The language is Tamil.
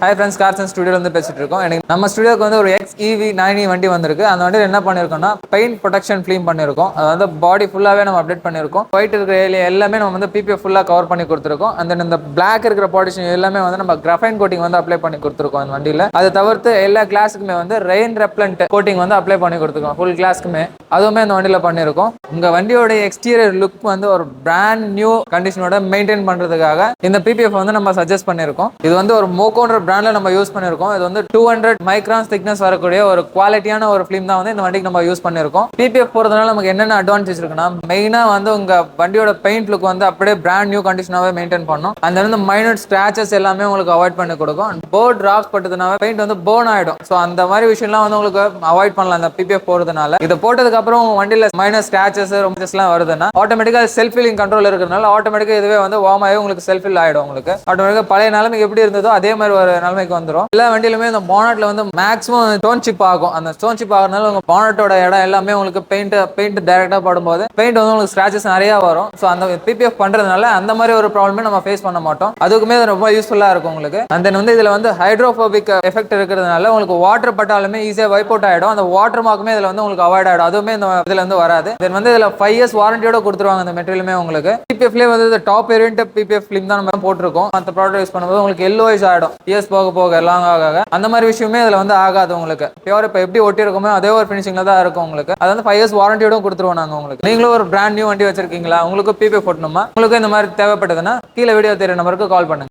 ஹாய் ஃப்ரெண்ட்ஸ், கார்ஸ் அண்ட் ஸ்டுடியோல இருந்து பேசிட்டு இருக்கோம். எனக்கு நம்ம ஸ்டுடியோக்கு வந்து ஒரு XEV90 வண்டி வந்திருக்கு. அந்த வண்டியில் என்ன பண்ணிருக்கோம்னா பெயிண்ட் ப்ரொடெக்ஷன் ஃபிலிம் பண்ணிருக்கோம். அது வந்து பாடி ஃபுல்லாவே நம்ம அப்டேட் பண்ணிருக்கோம். ஒயிட் இருக்கிற ஏரியா எல்லாமே நம்ம வந்து PPF ஃபுல்லா கவர் பண்ணி கொடுத்துருக்கோம். அந்த இந்த பிளாக் இருக்கிற பார்ட்டிஷன் எல்லாமே வந்து நம்ம கிராஃபைன் கோட்டிங் வந்து அப்ளை பண்ணி கொடுத்துருக்கோம் அந்த வண்டியில. அது தவிர்த்து எல்லா கிளாஸுக்குமே வந்து ரெயின் ரெப்லண்ட் கோட்டிங் வந்து அப்ளை பண்ணி கொடுத்துருக்கோம். ஃபுல் கிளாஸ்க்குமே அதுவுமே இந்த வண்டியில பண்ணிருக்கோம். உங்க வண்டியோட எக்ஸ்டீரியர் லுக் வந்து ஒரு பிராண்ட் நியூ கண்டிஷனோட மெயின்டைன் பண்றதுக்காக இந்த PPF வந்து நம்ம சஜஸ்ட் பண்ணிருக்கோம். இது வந்து ஒரு மோகோன்ற பிராண்ட்ல நம்ம யூஸ் பண்ணிருக்கோம். இது வந்து 200 மைக்ரான்ஸ் திக்னஸ் வரக்கூடிய ஒரு குவாலிட்டியான ஒரு ஃபிலிம் தான் வந்து இந்த வண்டிக்கு நம்ம யூஸ் பண்ணிருக்கோம். PPF போறதுனால நமக்கு என்னென்ன அட்வான்டேஜ் இருக்குன்னா, மெயினா வந்து உங்க வண்டியோட பெயிண்ட் லுக் வந்து அப்படியே பிராண்ட் நியூ கண்டிஷனாவே மெயின்டைன் பண்ணும். அந்த வந்து மைனர் ஸ்கிராச்சஸ் எல்லாமே உங்களுக்கு அவாய்ட் பண்ணி கொடுக்கும். போர்ட் டிராப்ஸ் பட்டதுனால பெயிண்ட் வந்து போர்ன் ஆயிடும். ஸோ அந்த மாதிரி விஷயம்லாம் வந்து உங்களுக்கு அவாய்ட் பண்ணலாம் இந்த PPF போறதுனால. இதை போட்டதுக்கு அப்புறம் வண்டியில மைனர் ஸ்கிராச்சஸ் ரொம்பலாம் வருதுன்னா ஆட்டோமேட்டிக்கா செல்ஃப் ஃபீலிங் கண்ட்ரோல் இருக்கிறதுனால ஆட்டோமேட்டிக்கா இதுவே வந்து வார்ம் ஆகி உங்களுக்கு செல்ஃப் ஃபில் ஆயிடும். உங்களுக்கு ஆட்டோமேட்டிக்கா பழைய நிலைமைக்கு எப்படி இருந்ததோ அதே மாதிரி ஒரு நிலைமைக்கு வந்துடும். எல்லா வண்டியிலுமே இந்த பானட்ல வந்து மேக்ஸிமம் ஸ்டோன் சிப் ஆகும். அந்த ஸ்டோன் சிப் ஆகிறதுனால உங்க பானட்டோட இடம் எல்லாமே உங்களுக்கு பெயிண்ட் டைரக்டா படும்போது பெயிண்ட் வந்து உங்களுக்கு ஸ்கிராச்சஸ் நிறைய வரும். ஸோ அந்த PPF பண்றதுனால அந்த மாதிரி ஒரு ப்ராப்ளமே நம்ம ஃபேஸ் பண்ண மாட்டோம். அதுக்குமே ரொம்ப யூஸ்ஃபுல்லா இருக்கும் உங்களுக்கு. அந்த வந்து இதுல வந்து ஹைட்ரோபோபிக் எஃபெக்ட் இருக்கிறதுனால உங்களுக்கு வாட்டர் பட்டாலுமே ஈஸியா வைப் அவுட் ஆயிடும். அந்த வாட்டர் மார்க்குமே இதுல வந்து உங்களுக்கு அவாய்ட் ஆயிடும். அதுவுமே இந்த இதுல வந்து வராது. தென் வந்து இதுல 5 இயர்ஸ் வாரண்டியோட கொடுத்துருவாங்க இந்த மெட்டீரியலுமே உங்களுக்கு. PPFலயே வந்து டாப் வேரியன்ட் PPF ஃபிலிம் தான் நம்ம போட்டிருக்கோம். மற்ற ப்ராடக்ட் யூஸ் பண்ணும்போது உங்களுக்கு எல்லோயிஷ் ஆயிடும். இயர்ஸ் போக போக லாங் ஆக அந்த மாதிரி விஷயமே இதுல வந்து ஆகாது உங்களுக்கு. பியூர் இப்போ எப்படி ஒட்டி இருக்குமோ அதே ஒரு ஃபினிஷிங்ல தான் இருக்கும் உங்களுக்கு. அது வந்து 5 இயர்ஸ் வாரண்டியோட கொடுத்துருவோம் நாங்க உங்களுக்கு. நீங்களும் ஒரு பிராண்ட் நியூ வண்டி வச்சிருக்கீங்களா, உங்களுக்கு PPF போட்டணுமா, உங்களுக்கு இந்த மாதிரி தேவைப்பட்டதுன்னா கீழே வீடியோ தெரிய நம்பருக்கு கால் பண்ணுங்க.